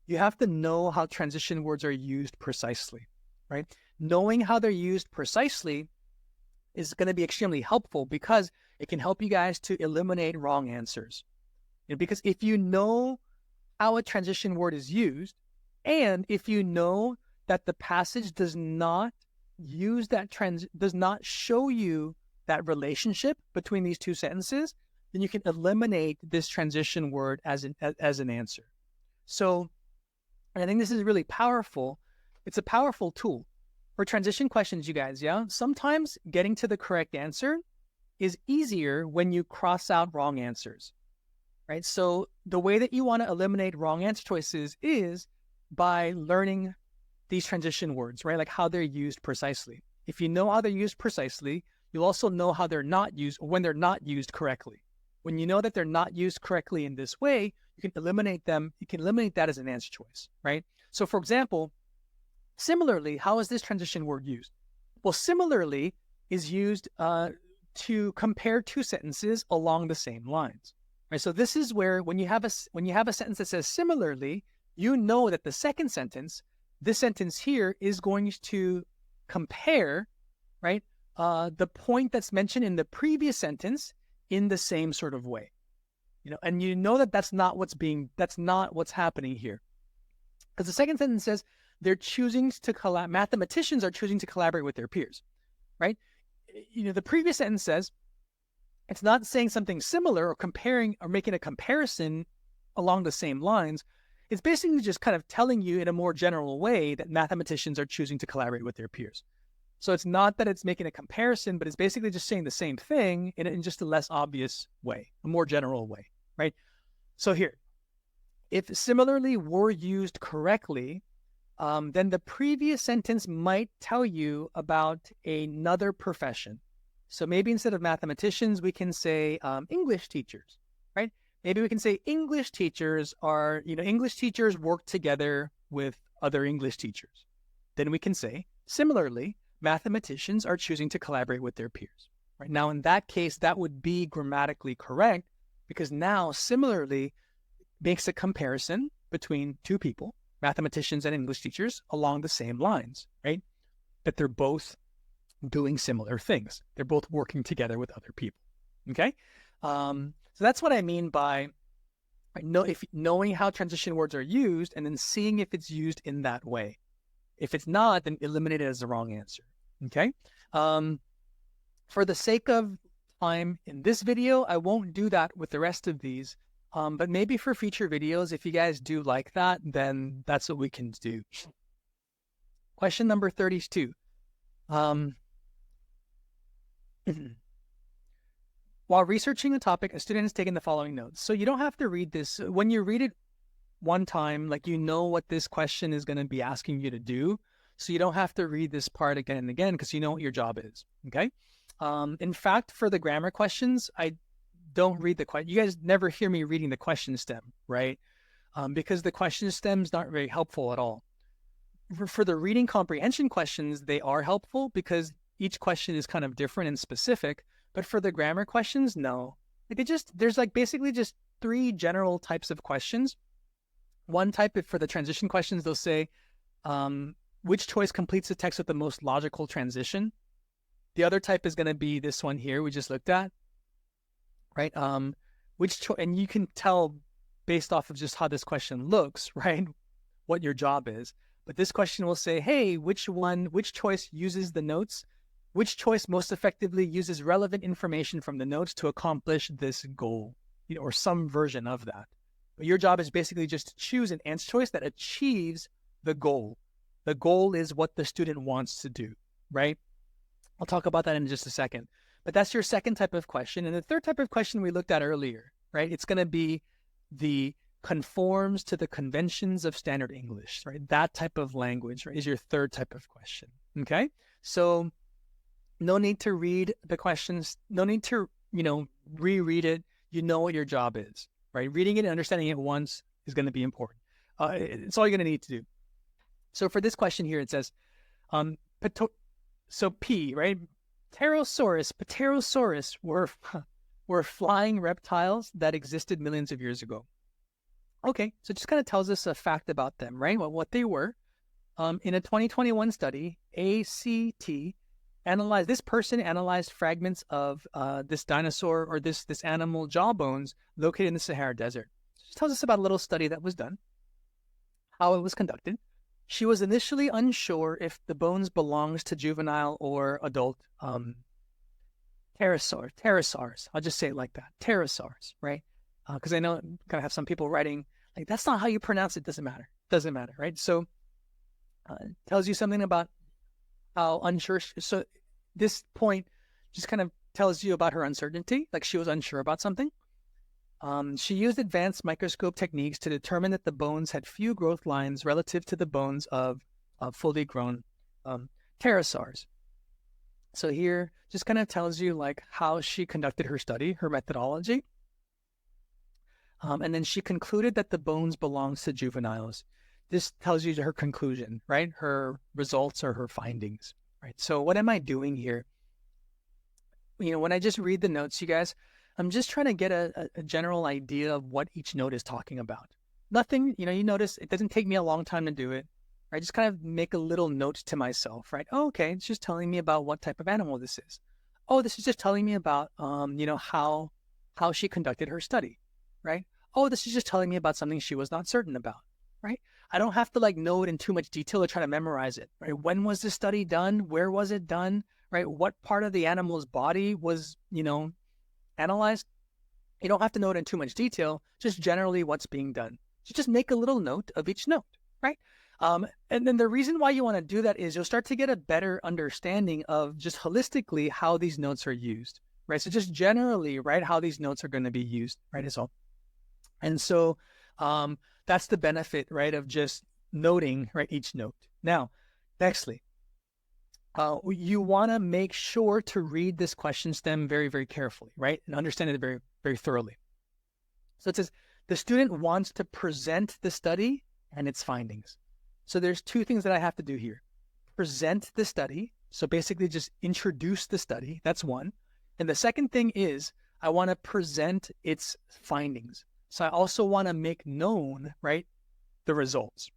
You have to know how transition words are used precisely, right? Knowing how they're used precisely is going to be extremely helpful because it can help you guys to eliminate wrong answers. Because if you know how a transition word is used, and if you know that the passage does not use that does not show you that relationship between these two sentences, then you can eliminate this transition word as an answer. So, and I think this is really powerful. It's a powerful tool for transition questions, you guys. Yeah, sometimes getting to the correct answer is easier when you cross out wrong answers, right? So the way that you want to eliminate wrong answer choices is by learning these transition words, right? Like how they're used precisely. If you know how they're used precisely, you'll also know how they're not used, or when they're not used correctly. When you know that they're not used correctly in this way, you can eliminate them. You can eliminate that as an answer choice, right? So for example, similarly, how is this transition word used? Well, similarly is used to compare two sentences along the same lines, right? So this is where when you have a sentence that says similarly, you know that the second sentence, this sentence here, is going to compare, right, the point that's mentioned in the previous sentence in the same sort of way, and you know that that's not what's happening here, because the second sentence says mathematicians are choosing to collaborate with their peers, right? The previous sentence says it's not saying something similar or comparing or making a comparison along the same lines. It's basically just kind of telling you in a more general way that mathematicians are choosing to collaborate with their peers. So it's not that it's making a comparison, but it's basically just saying the same thing in just a less obvious way, a more general way, right? So here, if similarly were used correctly, then the previous sentence might tell you about another profession. So maybe instead of mathematicians, we can say English teachers, right? Maybe we can say English teachers English teachers work together with other English teachers. Then we can say, similarly, mathematicians are choosing to collaborate with their peers. Right now, in that case, that would be grammatically correct, because now similarly makes a comparison between two people, mathematicians and English teachers, along the same lines, right? That they're both doing similar things. They're both working together with other people. Okay? So that's what I mean by knowing how transition words are used and then seeing if it's used in that way. If it's not, then eliminate it as the wrong answer. Okay? For the sake of time in this video, I won't do that with the rest of these. But maybe for future videos, if you guys do like that, then that's what we can do. Question number 32. While researching a topic, a student has taken the following notes. So you don't have to read this. When you read it one time, like you know what this question is going to be asking you to do. So you don't have to read this part again and again because you know what your job is. Okay. In fact, for the grammar questions, I don't read the question. You guys never hear me reading the question stem, right? Because the question stem is not very helpful at all. For the reading comprehension questions, they are helpful because each question is kind of different and specific. But for the grammar questions, no. There's basically just three general types of questions. One type, for the transition questions, they'll say, which choice completes the text with the most logical transition? The other type is going to be this one here we just looked at, right? And you can tell based off of just how this question looks, right, what your job is. But this question will say, hey, which choice uses the notes? Which choice most effectively uses relevant information from the notes to accomplish this goal, or some version of that? But your job is basically just to choose an answer choice that achieves the goal. The goal is what the student wants to do, right? I'll talk about that in just a second. But that's your second type of question. And the third type of question we looked at earlier, right? It's going to be the conforms to the conventions of standard English, right? That type of language, right, is your third type of question, okay? So no need to read the questions. No need to, reread it. You know what your job is, right? Reading it and understanding it once is going to be important. It's all you're going to need to do. So for this question here, it says, so P, right? Pterosaurus were flying reptiles that existed millions of years ago. Okay, so it just kind of tells us a fact about them, right? What they were. In a 2021 study, ACT This person analyzed fragments of this dinosaur or this animal jaw bones located in the Sahara Desert. It tells us about a little study that was done, how it was conducted. She was initially unsure if the bones belongs to juvenile or adult pterosaurs. I'll just say it like that, pterosaurs, right? Because I know I'm gonna have some people writing like that's not how you pronounce it. Doesn't matter, right? So it tells you something about how unsure. So this point just kind of tells you about her uncertainty, like she was unsure about something. She used advanced microscope techniques to determine that the bones had few growth lines relative to the bones of fully grown pterosaurs. So here just kind of tells you like how she conducted her study, her methodology. And then she concluded that the bones belongs to juveniles. This tells you her conclusion, right? Her results or her findings, right? So what am I doing here? When I just read the notes, you guys, I'm just trying to get a general idea of what each note is talking about. Nothing, you notice it doesn't take me a long time to do it. I just kind of make a little note to myself, right? Oh, okay, it's just telling me about what type of animal this is. Oh, this is just telling me about, how she conducted her study, right? Oh, this is just telling me about something she was not certain about, right? I don't have to know it in too much detail or try to memorize it, right? When was this study done? Where was it done, right? What part of the animal's body was, analyzed? You don't have to know it in too much detail, just generally what's being done. So just make a little note of each note, right? And then the reason why you want to do that is you'll start to get a better understanding of just holistically how these notes are used, right? So just generally, right, how these notes are going to be used, right, is all. And so that's the benefit, right, of just noting, right, each note. Now, nextly, you want to make sure to read this question stem very, very carefully, right, and understand it very, very thoroughly. So it says, the student wants to present the study and its findings. So there's two things that I have to do here. Present the study. So basically just introduce the study. That's one. And the second thing is I want to present its findings. So I also want to make known, right, the results.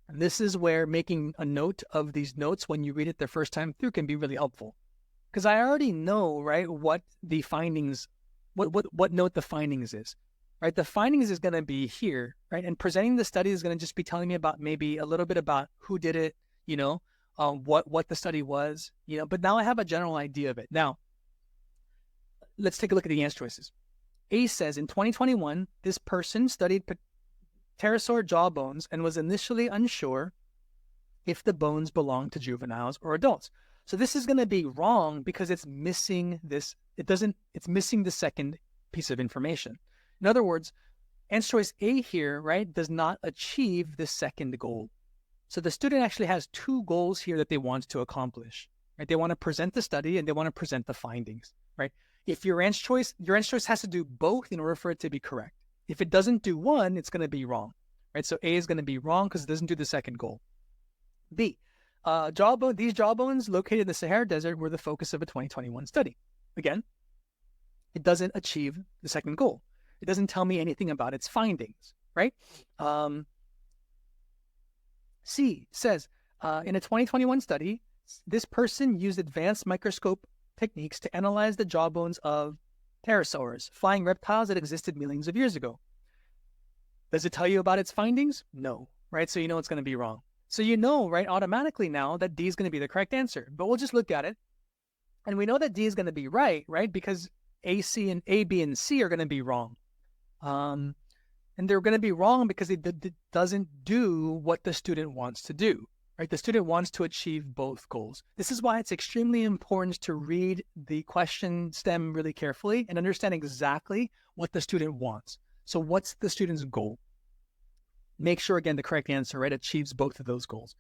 And this is where making a note of these notes when you read it the first time through can be really helpful. Because I already know, right, what the findings, what note the findings is. Right, the findings is going to be here, right? And presenting the study is going to just be telling me about maybe a little bit about who did it, what the study was, but now I have a general idea of it. Now, let's take a look at the answer choices. A says, in 2021, this person studied pterosaur jaw bones and was initially unsure if the bones belonged to juveniles or adults. So this is going to be wrong because it's missing this. It's missing the second piece of information. In other words, answer choice A here, right, does not achieve the second goal. So the student actually has two goals here that they want to accomplish, right? They want to present the study and they want to present the findings, right? If your answer choice has to do both in order for it to be correct. If it doesn't do one, it's going to be wrong, right? So A is going to be wrong because it doesn't do the second goal. B, these jaw bones located in the Sahara Desert were the focus of a 2021 study. Again, it doesn't achieve the second goal. It doesn't tell me anything about its findings, right? C says, in a 2021 study, this person used advanced microscope techniques to analyze the jaw bones of pterosaurs, flying reptiles that existed millions of years ago. Does it tell you about its findings? No, right? So you know it's going to be wrong. So you know, right, automatically now that D is going to be the correct answer. But we'll just look at it. And we know that D is going to be right, because A, B, and C are going to be wrong. And they're going to be wrong because it doesn't do what the student wants to do, right? The student wants to achieve both goals. This is why it's extremely important to read the question stem really carefully and understand exactly what the student wants. So what's the student's goal? Make sure, again, the correct answer, right, achieves both of those goals.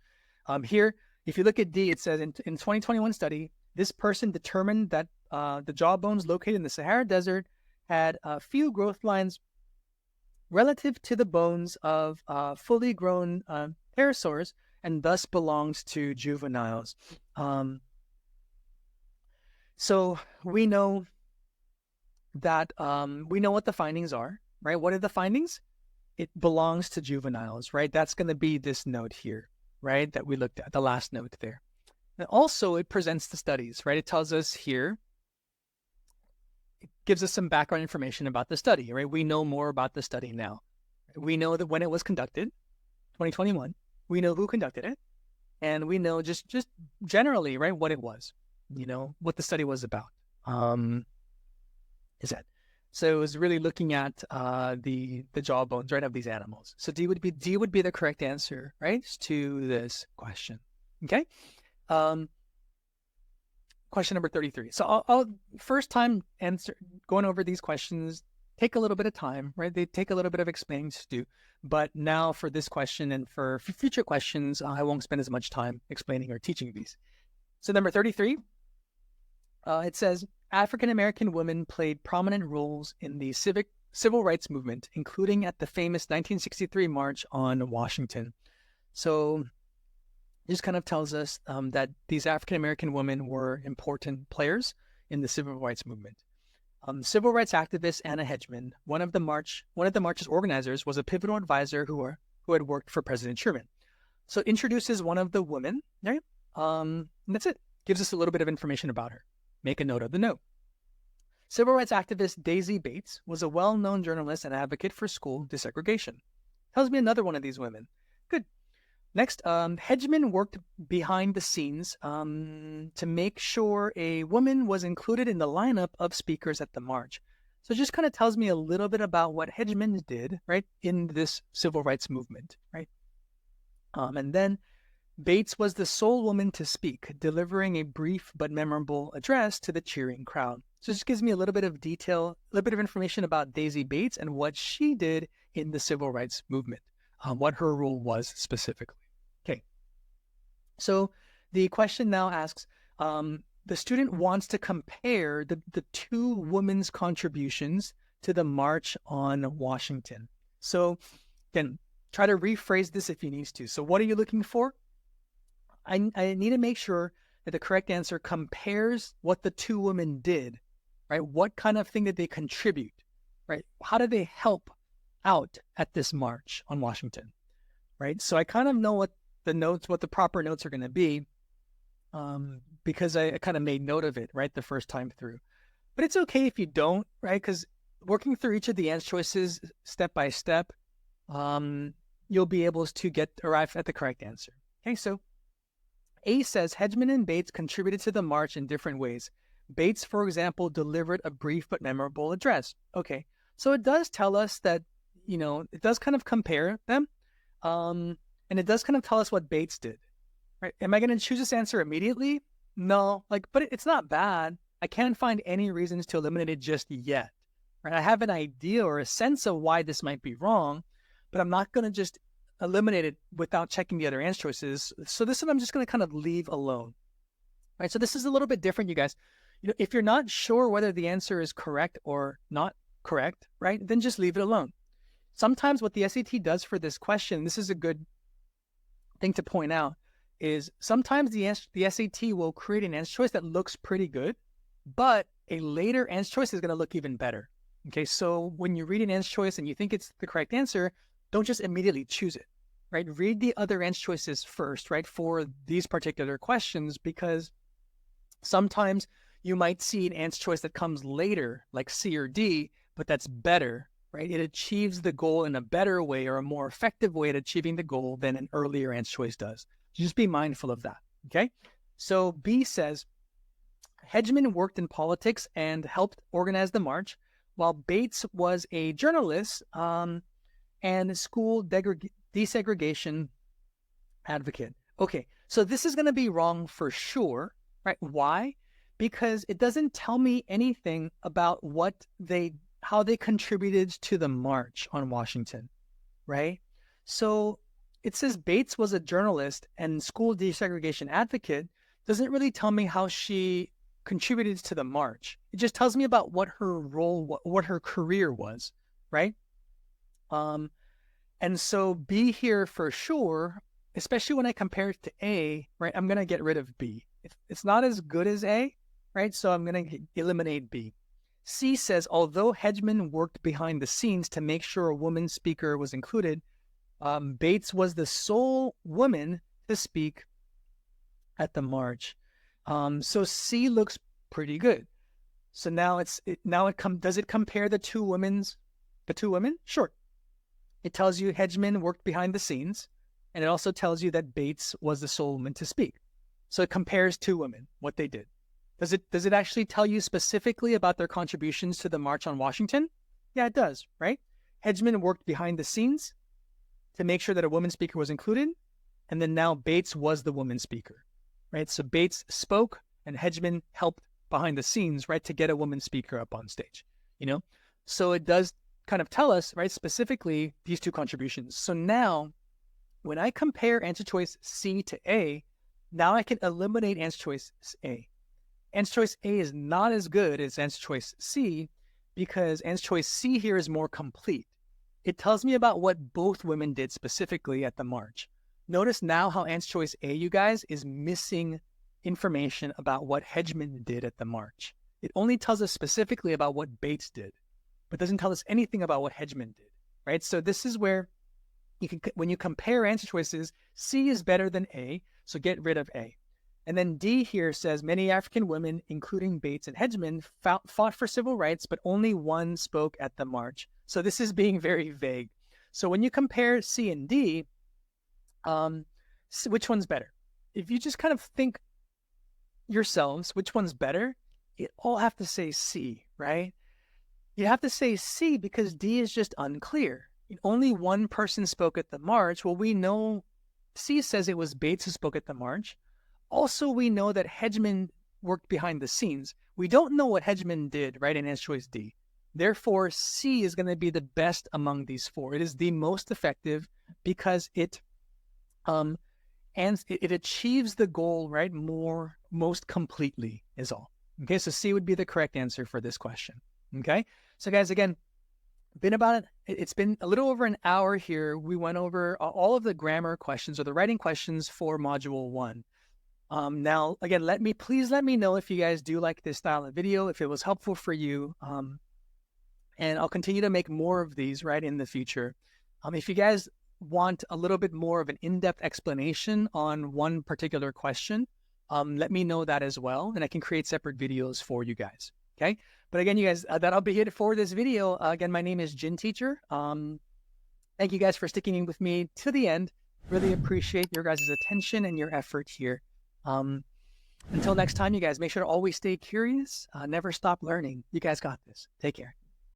Here, if you look at D, it says in 2021 study, this person determined that the jaw bones located in the Sahara Desert had a few growth lines relative to the bones of fully grown pterosaurs and thus belongs to juveniles. So we know that we know what the findings are, right? What are the findings? It belongs to juveniles, right? That's going to be this note here, right, that we looked at, the last note there. And also it presents the studies, right? It tells us here, it gives us some background information about the study, right? We know more about the study now. We know that when it was conducted, 2021, we know who conducted it, and we know just generally, right, what it was, what the study was about. Is that so? It was really looking at the jawbones, right, of these animals. So D would be the correct answer, right, to this question. Okay. Question number 33. So I'll first time going over these questions take a little bit of time, right? They take a little bit of explaining to do. But now for this question and for future questions, I won't spend as much time explaining or teaching these. So number 33, it says, African-American women played prominent roles in the civil rights movement, including at the famous 1963 March on Washington. So this kind of tells us that these African-American women were important players in the civil rights movement. Civil rights activist Anna Hedgeman, one of the march's organizers, was a pivotal advisor who had worked for President Truman. So it introduces one of the women, right? And that's it. Gives us a little bit of information about her. Make a note of the note. Civil rights activist Daisy Bates was a well-known journalist and advocate for school desegregation. Tells me another one of these women. Good. Next, Hedgeman worked behind the scenes to make sure a woman was included in the lineup of speakers at the march. So it just kind of tells me a little bit about what Hedgeman did, right, in this civil rights movement, right? And then Bates was the sole woman to speak, delivering a brief but memorable address to the cheering crowd. So this gives me a little bit of detail, a little bit of information about Daisy Bates and what she did in the civil rights movement, what her role was specifically. Okay. So the question now asks, the student wants to compare the two women's contributions to the March on Washington. So again, try to rephrase this if you need to. So what are you looking for? I need to make sure that the correct answer compares what the two women did, right? What kind of thing did they contribute, right? How did they help out at this march on Washington, right? So I kind of know what the proper notes are going to be, because I kind of made note of it, right, the first time through. But it's okay if you don't, right? Because working through each of the answer choices step by step, you'll be able to arrive at the correct answer. Okay, so A says Hedgeman and Bates contributed to the march in different ways. Bates, for example, delivered a brief but memorable address. Okay, so it does tell us that, it does kind of compare them, and it does kind of tell us what Bates did, right? Am I going to choose this answer immediately? No, but it's not bad. I can't find any reasons to eliminate it just yet, right? I have an idea or a sense of why this might be wrong, but I'm not going to just eliminate it without checking the other answer choices. So this one I'm just going to kind of leave alone, right? So this is a little bit different, you guys. If you're not sure whether the answer is correct or not correct, right, then just leave it alone. Sometimes what the SAT does for this question, this is a good thing to point out, is sometimes the SAT will create an answer choice that looks pretty good, but a later answer choice is going to look even better. Okay, so when you read an answer choice and you think it's the correct answer, don't just immediately choose it, right? Read the other answer choices first, right, for these particular questions, because sometimes you might see an answer choice that comes later, like C or D, but that's better, right? It achieves the goal in a better way or a more effective way at achieving the goal than an earlier answer choice does. Just be mindful of that, okay? So B says, Hedgeman worked in politics and helped organize the march, while Bates was a journalist and school desegregation advocate. Okay, so this is going to be wrong for sure, right? Why? Because it doesn't tell me anything about how they contributed to the march on Washington, right? So it says Bates was a journalist and school desegregation advocate. Doesn't really tell me how she contributed to the march. It just tells me about what her role, what her career was, right? And so B here for sure, especially when I compare it to A, right, I'm going to get rid of B. It's not as good as A, right? So I'm going to eliminate B. C says, although Hedgeman worked behind the scenes to make sure a woman speaker was included, Bates was the sole woman to speak at the march. So C looks pretty good. So now does it compare the two women? Sure. It tells you Hedgeman worked behind the scenes, and it also tells you that Bates was the sole woman to speak. So it compares two women, what they did. Does it actually tell you specifically about their contributions to the March on Washington? Yeah, it does, right? Hedgeman worked behind the scenes to make sure that a woman speaker was included, and then now Bates was the woman speaker, right? So Bates spoke, and Hedgeman helped behind the scenes, right, to get a woman speaker up on stage, you know? So it does kind of tell us, right, specifically these two contributions. So now, when I compare answer choice C to A, now I can eliminate answer choice A. Answer choice A is not as good as answer choice C because answer choice C here is more complete. It tells me about what both women did specifically at the march. Notice now how answer choice A, you guys, is missing information about what Hedgeman did at the march. It only tells us specifically about what Bates did, but doesn't tell us anything about what Hedgeman did, right? So this is where when you compare answer choices, C is better than A, so get rid of A. And then D here says many African women, including Bates and Hedgeman, fought for civil rights, but only one spoke at the march. So this is being very vague. So when you compare C and D, which one's better? If you just kind of think yourselves, which one's better? You all have to say C, right? You have to say C because D is just unclear. Only one person spoke at the march. Well, we know C says it was Bates who spoke at the march. Also, we know that Hedgeman worked behind the scenes. We don't know what Hedgeman did, right, in answer choice D. Therefore, C is going to be the best among these four. It is the most effective because it achieves the goal, right, most completely is all. Okay, so C would be the correct answer for this question. Okay, so guys, again, it's been a little over an hour here. We went over all of the grammar questions or the writing questions for module 1. Now, again, please let me know if you guys do like this style of video, if it was helpful for you. And I'll continue to make more of these right in the future. If you guys want a little bit more of an in-depth explanation on one particular question, let me know that as well, and I can create separate videos for you guys. Okay. But again, you guys, that'll be it for this video. Again, my name is Jin Teacher. Thank you guys for sticking with me to the end. Really appreciate your guys' attention and your effort here. Until next time, you guys, make sure to always stay curious. Never stop learning. You guys got this. Take care.